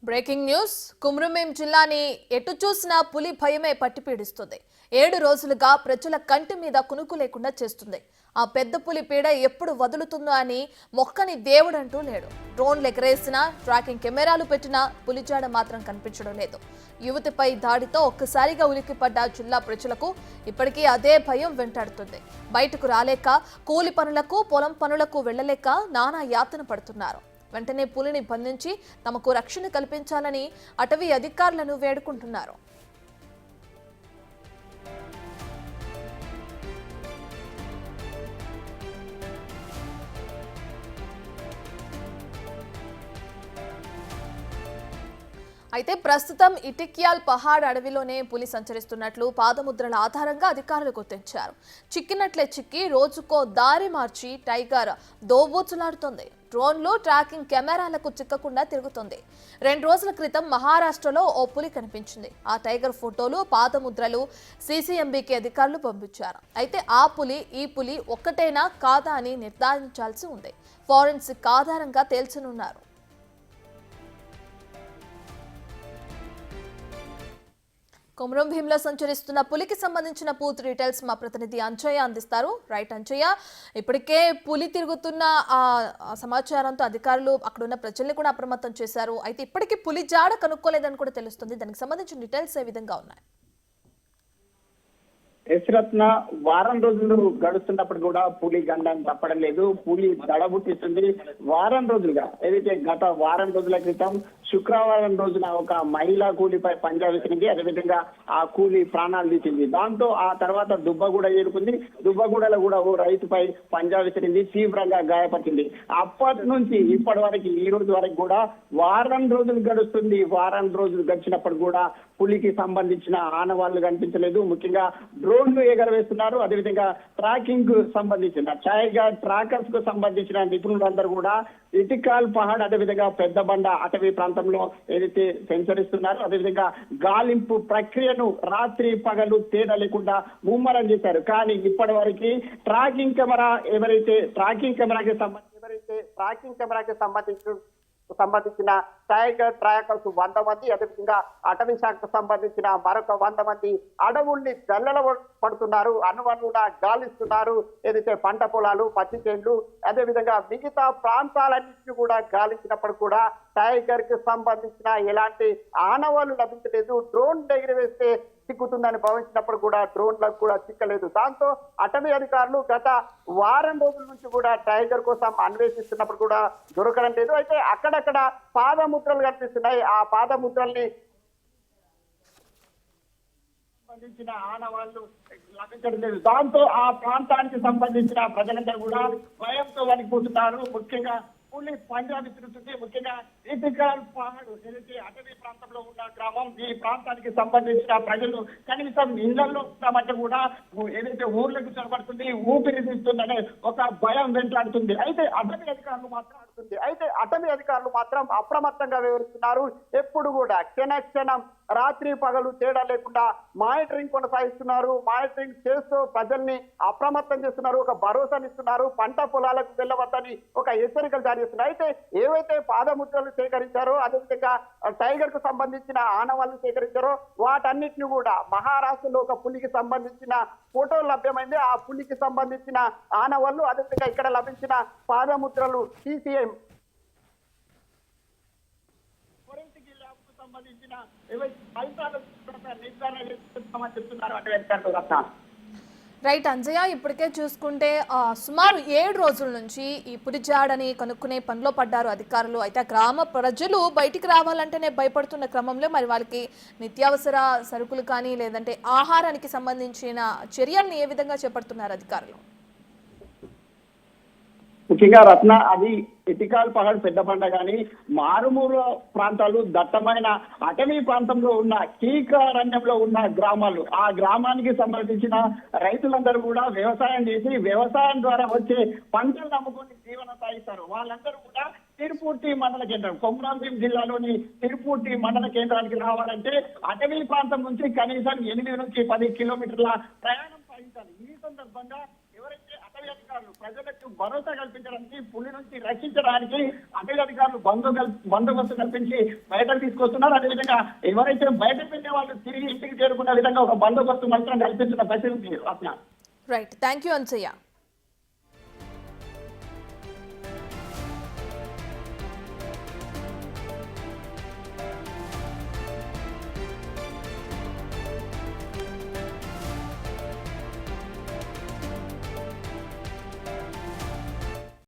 Breaking news Komaram Bheem జిల్లాని ఎటు చూసినా పులి భయమే పట్టిపీడిస్తుంది. 7 రోజులుగా ప్రజల కంటి మీద కునుకు లేకుండా చేస్తుంది. ఆ పెద్ద పులి పీడ ఎప్పుడు వదులుతుందో అని మొక్కని దేవుడంటూ లేడు. డ్రోన్లు ఎగరేసినా, ట్రాకింగ్ కెమెరాలు పెట్టినా పులిజాడ మాత్రం కనిపించడం లేదు. యువతిపై దాడితో ఒక్కసారిగా ఉలిక్కిపడ్డ జిల్లా ప్రజలకు ఇప్పటికీ అదే భయం వెంటాడుతుంది. బయటకు రాలేక, కూలి పనులకు, పొలం పనులకు వెళ్లలేక నానా యాతన పడుతున్నారు. వెంటనే పులిని బంధించి తమకు రక్షణ కల్పించాలని అటవీ అధికారులను వేడుకుంటున్నారు. అయితే ప్రస్తుతం ఇటిక్యాల్ పహాడ్ అడవిలోనే పులి సంచరిస్తున్నట్లు పాదముద్రల ఆధారంగా అధికారులు గుర్తించారు. చిక్కినట్లే చిక్కి రోజుకో దారి మార్చి టైగర్ దోబూచులాడుతోంది. డ్రోన్లు, ట్రాకింగ్ కెమెరాలకు చిక్కకుండా తిరుగుతుంది. 2 రోజుల క్రితం మహారాష్ట్రలో ఓ పులి కనిపించింది. ఆ టైగర్ ఫోటోలు, పాదముద్రలు సీసీఎంబీకి అధికారులు పంపించారు. అయితే ఆ పులి, ఈ పులి ఒక్కటేనా కాదా అని నిర్ధారించాల్సి ఉంది. ఫోరెన్సిక్ ఆధారంగా తేల్చనున్నారు. కుమ్రంభీంలో సంచరిస్తున్న పులికి సంబంధించిన పూర్తి డీటెయిల్స్ మా ప్రతినిధి అంజయ్య అందిస్తారు. రైట్ అంజయ్య, ఇప్పటికే పులి తిరుగుతున్న సమాచారంతో అధికారులు అక్కడున్న ప్రజల్ని కూడా అప్రమత్తం చేశారు. అయితే ఇప్పటికీ పులి జాడ కనుక్కోలేదని కూడా తెలుస్తుంది. దానికి సంబంధించిన డీటెయిల్స్ ఏ విధంగా ఉన్నాయి? యశ్రత్న వారం రోజులు గడుస్తున్నప్పుడు కూడా పులి గండం తప్పడం లేదు. పులి దడబుట్టిస్తుంది. వారం రోజులుగా ఏదైతే గత వారం రోజుల క్రితం శుక్రవారం రోజున ఒక మహిళా కూలీపై పంజా విసిరింది. అదేవిధంగా ఆ కూలీ ప్రాణాలు తీసింది. దాంతో ఆ తర్వాత దుబ్బగూడ చేరుకుంది. దుబ్బగూడలో కూడా ఓ రైతుపై పంజా విసిరింది, తీవ్రంగా గాయపరిచింది. అప్పటి నుంచి ఇప్పటి వరకు ఈ రోజు వరకు కూడా వారం రోజులు గడుస్తుంది. వారం రోజులు గడిచినప్పుడు కూడా పులికి సంబంధించిన ఆనవాళ్లు కనిపించలేదు. ముఖ్యంగా డ్రోన్లు ఎగరవేస్తున్నారు. అదేవిధంగా ట్రాకింగ్ కు సంబంధించిన టైగర్ ట్రాకర్స్ కు సంబంధించిన నిపుణులందరూ కూడా ఇటికాల్ పహాడ్, అదేవిధంగా పెద్ద బండ అటవీ ప్రాంతంలో ఏదైతే సంచరిస్తున్నారు. అదేవిధంగా గాలింపు ప్రక్రియను రాత్రి పగలు తేడా లేకుండా ముమ్మరం చేశారు. కానీ ఇప్పటి వరకు ట్రాకింగ్ కెమెరాకి సంబంధించిన టైగర్ ట్రాకర్స్ 100 మంది, అదేవిధంగా అటవీ శాఖకు సంబంధించిన మరొక 100 మంది అడవుల్ని గల్లల పడుతున్నారు, అనువనువున గాలిస్తున్నారు. ఏదైతే పంట పొలాలు, పత్తి చేన్లు, అదేవిధంగా మిగతా ప్రాంతాలన్నింటినీ కూడా గాలించినప్పుడు కూడా టైగర్ కి సంబంధించిన ఎలాంటి ఆనవాళ్లు లభించలేదు. డ్రోన్ ఎగిరివేస్తే చిక్కుతుందని భావించినప్పుడు కూడా డ్రోన్లకు కూడా చిక్కలేదు. దాంతో అటవీ అధికారులు గత వారం రోజుల నుంచి కూడా టైగర్ కోసం అన్వేషిస్తున్నప్పుడు కూడా దొరకడం లేదు. అయితే అక్కడక్కడ పాదముద్రలు కనిపిస్తున్నాయి. ఆ పాదముద్రల్ని సంబంధించిన ఆనవాళ్లు లభించడం లేదు. దాంతో ఆ ప్రాంతానికి సంబంధించిన ప్రజలందరూ కూడా భయంతో వణికిపోతున్నారు. ముఖ్యంగా పులి పంజాబ్ తిరుగుతుంది. ముఖ్యంగా ఇటికాల్ పహాడ్ ఏదైతే అటవీ ప్రాంతంలో ఉన్న గ్రామం, ఈ ప్రాంతానికి సంబంధించిన ప్రజలు కనీసం ఇళ్లలో ఉంటామంటే కూడా ఏదైతే ఊర్లకు చొరబడుతుంది, ఊపిరి తీస్తుందనే ఒక భయం వెంటాడుతుంది. అయితే అటవీ అధికారులు మాత్రం అప్రమత్తంగా వివరిస్తున్నారు. ఎప్పుడు కూడా క్షణక్షణం రాత్రి పగలు తేడా లేకుండా మానిటరింగ్ కొనసాగిస్తున్నారు. మానిటరింగ్ చేస్తూ ప్రజల్ని అప్రమత్తం చేస్తున్నారు. ఒక భరోసానిస్తున్నారు. పంట పొలాలకు వెళ్ళవద్దని ఒక హెచ్చరికలు జారీ చేస్తున్నారు. అయితే ఏవైతే పాదముద్రలు సేకరించారో, అదేవిధంగా టైగర్ కు సంబంధించిన ఆనవాళ్లు సేకరించారో వాటన్నిటిని కూడా మహారాష్ట్రలో ఒక పులికి సంబంధించిన ఫోటోలు లభ్యమైంది. ఆ పులికి సంబంధించిన ఆనవాళ్లు, అదేవిధంగా ఇక్కడ లభించిన పాదముద్రలు సీసీఎం సంబంధించిన రైట్ అంజయ్య, ఇప్పటికే చూసుకుంటే సుమారు 7 రోజుల నుంచి ఈ పులిజాడని కనుక్కునే పనిలో పడ్డారు అధికారులు. అయితే గ్రామ ప్రజలు బయటికి రావాలంటేనే భయపడుతున్న క్రమంలో మరి వాళ్ళకి నిత్యావసర సరుకులు కానీ లేదంటే ఆహారానికి సంబంధించిన చర్యల్ని ఏ విధంగా చేపడుతున్నారు అధికారులు? ముఖ్యంగా రత్న, అది ఇటికాల్ పహాడ్ పెద్ద బండ కానీ మారుమూల ప్రాంతాలు, దట్టమైన అటవీ ప్రాంతంలో ఉన్న కీకారణ్యంలో ఉన్న గ్రామాలు, ఆ గ్రామానికి సంబంధించిన రైతులందరూ కూడా వ్యవసాయం చేసి వ్యవసాయం ద్వారా వచ్చే పంటలు నమ్ముకొని జీవనం సాగిస్తారు. వాళ్ళందరూ కూడా తిరుపూర్తి మండల కేంద్రం, కుమ్రంభీం జిల్లాలోని తిరుపూర్తి మండల కేంద్రానికి రావాలంటే అటవీ ప్రాంతం నుంచి కనీసం 8 నుంచి 10 కిలోమీటర్ల ప్రయాణం సాగించాలి. ఈ సందర్భంగా ఎవరైతే అటవీ అటవీ అధికారులు ప్రజలకు భరోసా కల్పించడానికి, పులి నుంచి రక్షించడానికి అటవీ అధికారులు బందోబస్తు కల్పించి బయటకు తీసుకొస్తున్నారు. అదేవిధంగా ఎవరైతే బయటకు వెళ్ళే వాళ్ళు తిరిగి ఇంటికి చేరుకునే విధంగా ఒక బందోబస్తు మాత్రం కల్పిస్తున్న పరిస్థితి ఉంది. Right, thank you అన్సయ్య.